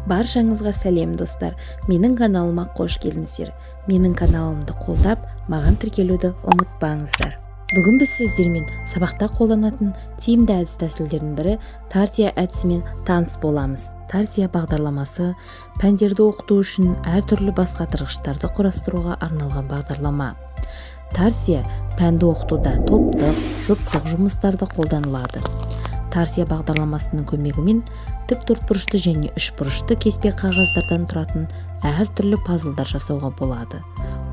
Баршаңызға сәлем достар, менің каналыма қош келдіңіздер. Менің каналымды қолдап, маған тіркелуді ұмытпаңыздар. Бүгін біз сіздермен сабақта қолданатын тиімді әдіс-тәсілдердің бірі Тарсия әдісімен таныс боламыз. Тарсия бағдарламасы пәндерді оқыту үшін әртүрлі басқартырғыштарды құрастыруға арналған бағдарлама. Тарсия пәнді оқытуда топтық, жұптық жұмыстарды қолданылады. Тарсия бағдарламасының көмегімен тік төртбұрышты және үшбұрышты кеспе қағаздардан тұратын әртүрлі пазлдар жасауға болады.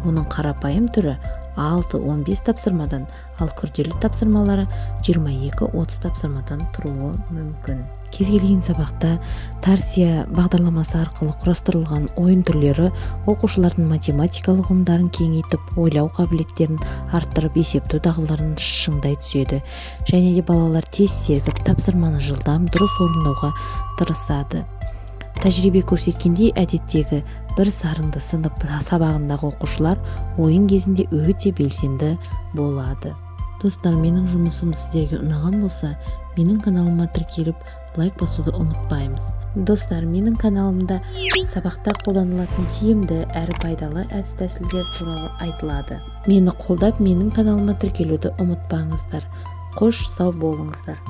Оның қарапайым түрі 6-15 тапсырмадан, ал күрделі тапсырмалары 22-30 тапсырмадан тұруы мүмкін. Кез келген сабақта Тарсия бағдарламасы арқылы құрастырылған ойын түрлері оқушылардың математикалық ұғымдарын кеңейтіп, ойлау қабілеттерін арттырып, есептеу дағдыларын шыңдай түседі. Және де балалар тез сергіп, тапсырманы жылдам дұрыс орындауға тырысады. Тәжірибе көрсеткендей, әдеттегі бір сарынды сынып сабағындағы оқушылар ойын кезінде өте белсенді болады. Достар, менің жұмысым сіздерге ұнаған болса, менің каналыма тіркеліп, лайк басуды ұмытпаймыз. Достар, менің каналымда сабақта қолданылатын тиімді әрі пайдалы әдіс-тәсілдер туралы айтылады. Мені қолдап, менің каналыма тіркелуді ұмытпаңыздар. Қош сау болыңыздар.